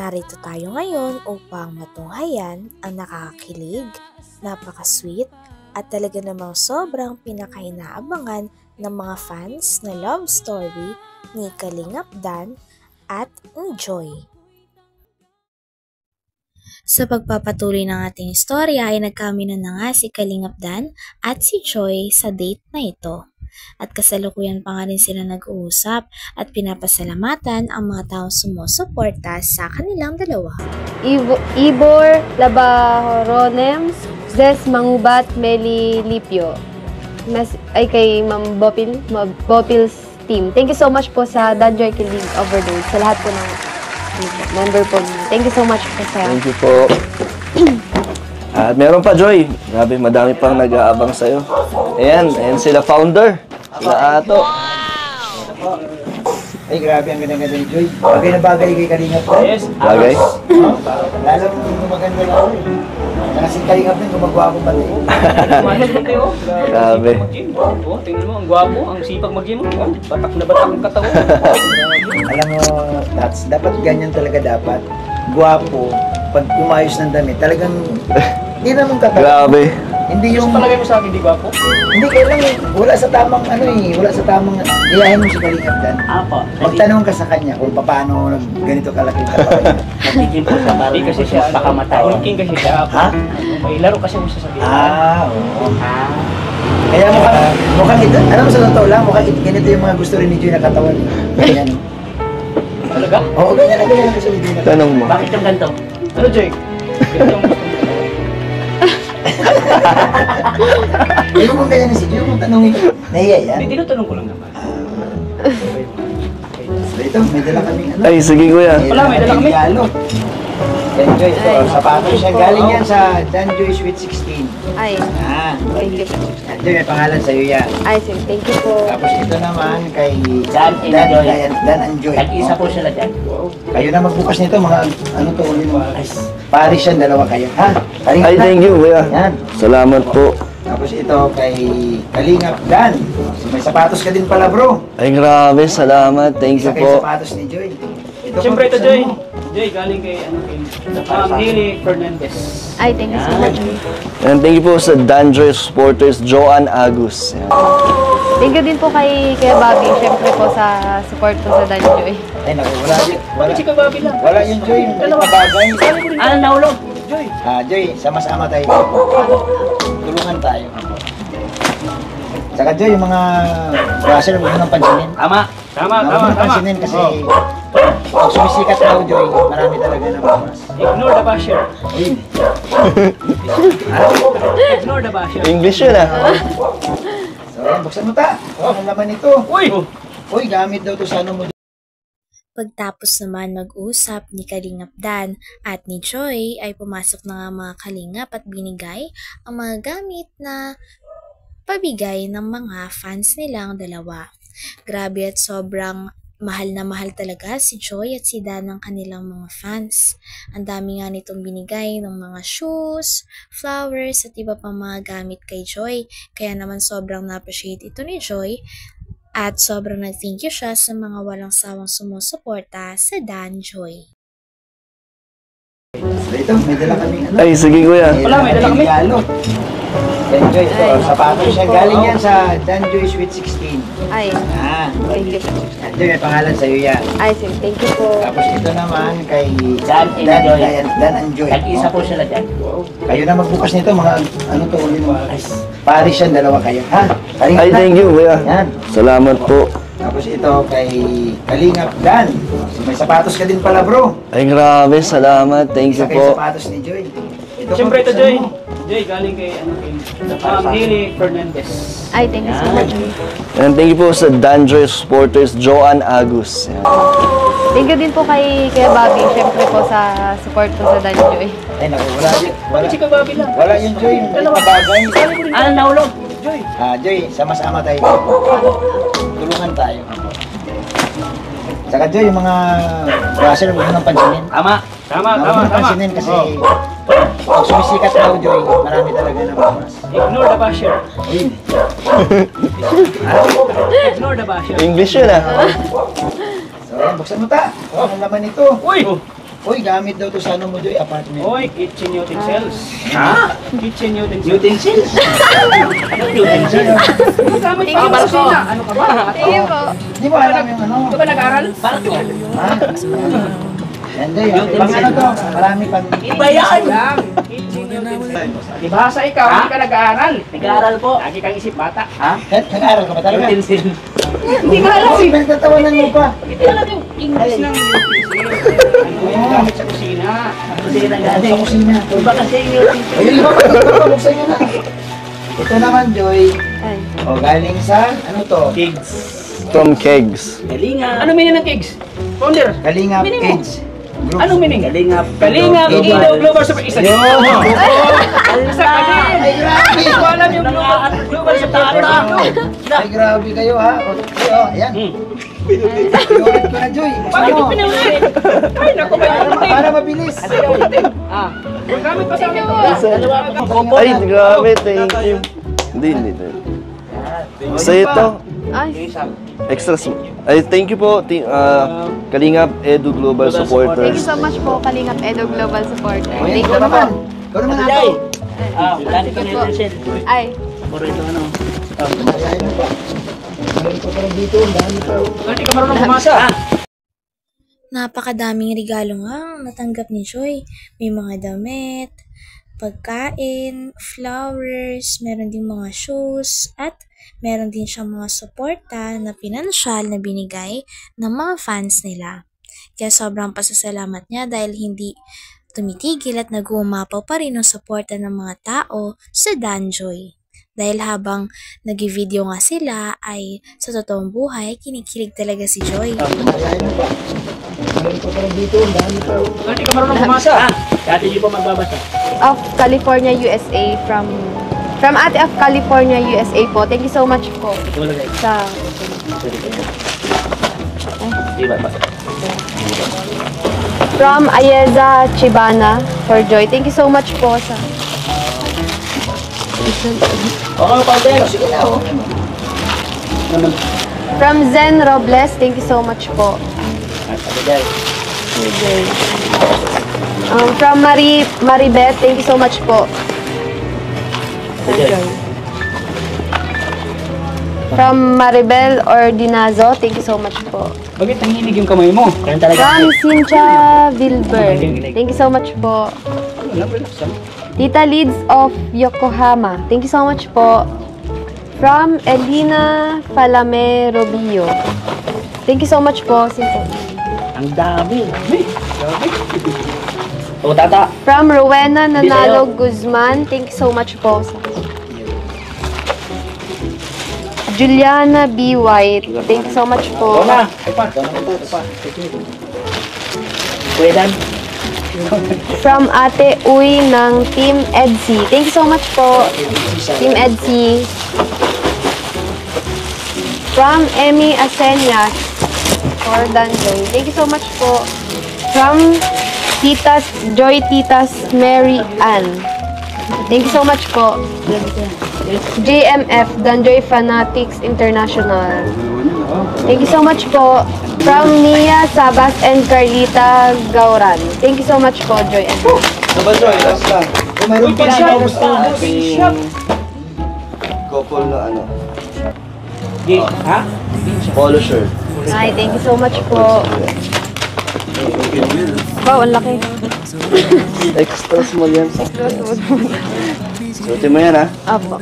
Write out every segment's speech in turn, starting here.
Narito tayo ngayon upang matunghayan ang nakakakilig, napaka-sweet at talaga namang sobrang pinakainaabangan ng mga fans na love story ni Kalingap Dan at ni Joy. Sa pagpapatuloy ng ating istorya ay nagkaminan na nga si Kalingap Dan at si Joy sa date na ito. At kasalukuyan pa nga rin sila nag-uusap at pinapasalamatan ang mga taong sumusuporta sa kanilang dalawa. Ibor Labahoronems, Zes Mangubat, Meli Lipio. Ay kay Ma'am Bopil's team. Thank you so much po sa Danjoy Kilig Overdose. Sa lahat po ng member po. Thank you so much po sa... Thank you po. At meron pa, Joy. Grabe, madami pang nag-aabang sa'yo. Ayan sila founder. Sila Ato. Ay, grabe, ang ganda-ganda ni Joy. Bagay na bagay kay Kalingap Dan. Yes. Bagay? Lalo kung maganda na ako eh. Kasi Kalingap Dan, gumagawa akong bati. Grabe. Tingnan mo, ang gwapo, ang sipag mag-gym. Batak na batak ang katawan. Alam mo, Tats, dapat ganyan talaga dapat. Gwapo, pag umayos ng damit, talagang hindi naman katawa. Grabe. Hindi yung... Palagay mo sa akin, di gwapo? Hindi, kailangan wala sa tamang wala sa tamang iyahin mo si Kalingap Dan. Apo. Magtanong ka sa kanya kung paano ganito kalaki ang katawan niya. Nagiging po sa parang kasi siya pakamatay. Hulking kasi siya. Ha? May laro kasi mo sasabihin. Oo. Kaya mukhang ito, alam mo sa totoo lang, mukhang ganito yung mga gusto rin ni Joy na katawan. Ganyan. Talaga? Oo, ganyan lang kasi ni Joy na katawan. Tanong mo. Bakit yung ganito? Ano, Joy? Ganito yung gusto mo. Hindi mo ganyan si Joy, kung tanongin ko, nahiya yan. Hindi, tinutanong ko lang naman. So ito, may dala kaming ano. Ay, sige kuya. Wala, may dala kami. Regalo. Yan Joy, ito, sapatos siya. Galing yan sa Danjoy Sweet 16. Ay, thank you. Yan Joy, may pangalan sa'yo yan. Ay, sir, thank you po. Tapos ito naman kay Dan and Joy. Dan and Joy. Nag-isa po sila dyan. Kayo na magbukas nito, mga ano to, ulit mga Paris yan, dalawa kayo. Ha? Ay, thank you kuya. Yan. Salamat po. Tapos ito kay Kalingap Dan. May sapatos ka din pala bro. Ay, grabe. Salamat. Thank you Isa kay po. sapatos ni Joy. Ito, Siyempre ito, buksan Joy. mo. Joy, galing kay Nili Fernandez. Ay, thank you so much. And thank you po sa Danjoy supporters, Joanne Agus. Yan. Thank you din po kay Bobby, syempre po sa support po sa Danjoy. Ay naku, wala. Si Kababi lang. Wala yun Joy. Dalawa bagay. Ano naulog? Joy. Joy, sama-sama tayo. Tulungan tayo. Saka Joy, yung mga brasser, huwag mo nang pansinin. Tama. Huwag mo nang pansinin kasi pag sumisikat daw Joy, marami talaga na bukas. Ignore the basher. Uy, Ignore the basher. English yun ah. so yan, buksan mo ta. Ang laman nito. Uy! Uy, gamit daw to sa ano mo. Pagtapos naman mag-usap ni Kalingap Dan at ni Joy ay pumasok na nga mga kalingap at binigay ang mga gamit na pabigay ng mga fans nilang dalawa. Grabe at sobrang mahal na mahal talaga si Joy at si Dan ng kanilang mga fans. Ang dami nga nitong binigay ng mga shoes, flowers at iba pang mga gamit kay Joy. Kaya naman sobrang na-appreciate ito ni Joy. At sobrang nag-thank you siya sa mga walang sawang sumusuporta sa Danjoy. So ito, may dala kaming ano. Ay, sige kuya. Wala, may dala kami. Regalo. Yan Joy, ito, sapatos siya. Galing yan sa Danjoy Sweet 16. Ay, thank you. Yan Joy, may pangalan sa'yo yan. Ay, sir, thank you po. Tapos ito naman kay Dan and Joy. Dan and Joy. Nag-isa po sila dyan. Kayo na magbukas nito, mga ano to, ulit mga Paris yan, dalawa kayo. Ha? Ay, thank you kuya. Yan. Salamat po. Tapos ito kay Kalingap Dan. May sapatos ka din pala bro. Ay, grabe. Salamat. Thank you Isa kay po. sapatos ni Joy. Ito, Siyempre ito, buksan Joy. mo. Joy, galing kay Nili Fernandez. Ay, thank you so much. And thank you po sa Danjoy supporters, Joanne Agus. Yan. Thank you din po kay Bobby, syempre po sa support po sa Danjoy. Ay naku, wala. Si Kababi lang. Wala yun Joy. Dalawa bagay. Ano naulog? Joy. Joy, sama-sama tayo. Tulungan tayo. Saka Joy, yung mga brasser, huwag mo nang pansinin. Tama. Huwag mo nang pansinin kasi pag sumisikat daw Joy, marami talaga na bukas. Ignore the basher. Uy, Ignore the basher. English yun ah. so yan, buksan mo ta. Ang laman nito. Uy! Uy, gamit daw to sa ano mo, Joy, apartment. Oy, kitchen utensils. Ha? Kitchen utensils. Utensils? Anong utensils? Gamit pa ba kusina? Ano ka ba? Thank you po. Di mo alam yung ano? Ito ba nag-aaral? Para to. Ha? Hindi, pang ano to? Marami pang... Iba yan! Kitchen utensils. Diba sa ikaw, hindi ka nag-aaral? Nag-aaral po. Lagi kang isip bata. Ha? Nag-aaral ka ba talaga? Utensils. Hindi ka alam. Pinagtatawanan mo pa. Hindi alam yung English ng utensils. Ano yung gamit sa kusina? Kusina galing. Sa kusina. Iba kasi yung utensils. Ayun, iba pa. Buksan nyo na. Ito naman, Joy. Ay. O, galing sa, ano to? Kigs. From Kegs. Kalinga. Ano meaning ng kigs? Founder. Kalingap Meaning mo? Age. Anong meaning? Kalingap. Kalingap. Idaw Global Super. Isa din. Isa ka din. Ay, grabe! Hindi ko alam yung Global Super. Ay, grabe kayo, ha? O, ayan. Pinulit ko na, Joy. Bakit ito pinulit? Ay, naku ba yung kapatid? Para mabilis. Magamit pa sa amin. Ay, grabe, thank you. Hindi. Sa ito, Ay. extras. Ay, thank you po, Kalingap Edu Global Thank you Supporters. so much po, Kalingap Edo Global Supporter. O, Thank ikaw you naman. po. Ikaw naman ako. Dali Sige po. Ay. Paborito ano? Ayaw mo pa. Meron pa parang dito. Ang dami pa. Hindi ka marunong bumasa. Napakadaming regalo nga ang natanggap ni Joy. May mga damit, pagkain, flowers, meron din mga shoes, at meron din siyang mga suporta na pinansyal na binigay ng mga fans nila. Kaya sobrang pasasalamat niya dahil hindi tumitigil at nag-uumapaw pa rin ang suporta ng mga tao sa Danjoy. Dahil habang nag-video nga sila ay sa totoong buhay, kinikilig talaga si Joy. Ayaw mo pa. Meron pa parang dito. Ang dami pa. Hindi ka marunong bumasa. Dati hindi pa magbabasa. Of California, USA from Ate of California, USA po. Thank you so much po sa from Ayeza Chibana for Joy. Thank you so much po sa Okay, Paul. Sige na, oh. from Zen Robles. Thank you so much po. From Maribeth, thank you so much po. From Maribel Ordinazo, thank you so much po. Bakit nanginig yung kamay mo? Kaya talaga. From Cynthia Vilber, thank you so much po. Relax lang. Tita Leads of Yokohama, thank you so much po. From Elina Palame Robio, thank you so much po. Ang dami. O, tata. From Rowena Nanalo Guzman, thank you so much po. Juliana B. White, thank you so much po. Ito na. Pwedan. From Ate Uy ng Team EDSI, thank you so much po. Team EDSI. From Emmy Asenyas for Danjoy, thank you so much po. From Titas Mary Ann, thank you so much po. JMF, Danjoy Fanatics International, thank you so much po. From Nia Sabas and Carlita Gauran, thank you so much po, Joy and Diba, Joy? Last lang. Kung mayroon pa Shop. Ating couple na ano, Ha? polo shirt. Ay, thank you so much po. Wow, ang laki. Extra small yan. Suotin mo yan, ha? Apo.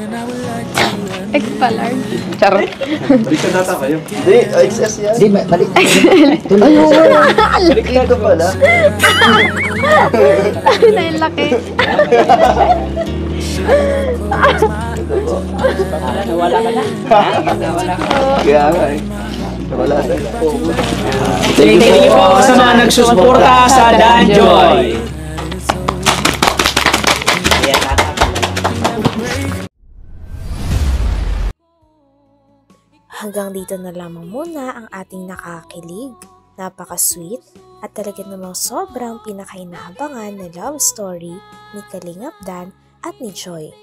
Extra large. Charot. Hindi, XS yan. Di, balik. Ay, oo. Baliktad ka pala. Ay, ang laki. Nawala ka na. Nawala ka. Kaya nga eh. Wala na. Thank you po sa mga nagsusuporta sa Danjoy. Hanggang dito na lamang muna ang ating nakakilig, napaka-sweet, at talaga namang sobrang pinakainahabangan na love story ni Kalingap Dan at ni Joy.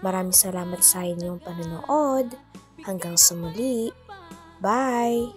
Maraming salamat sa inyong panonood. Hanggang sa muli. Bye!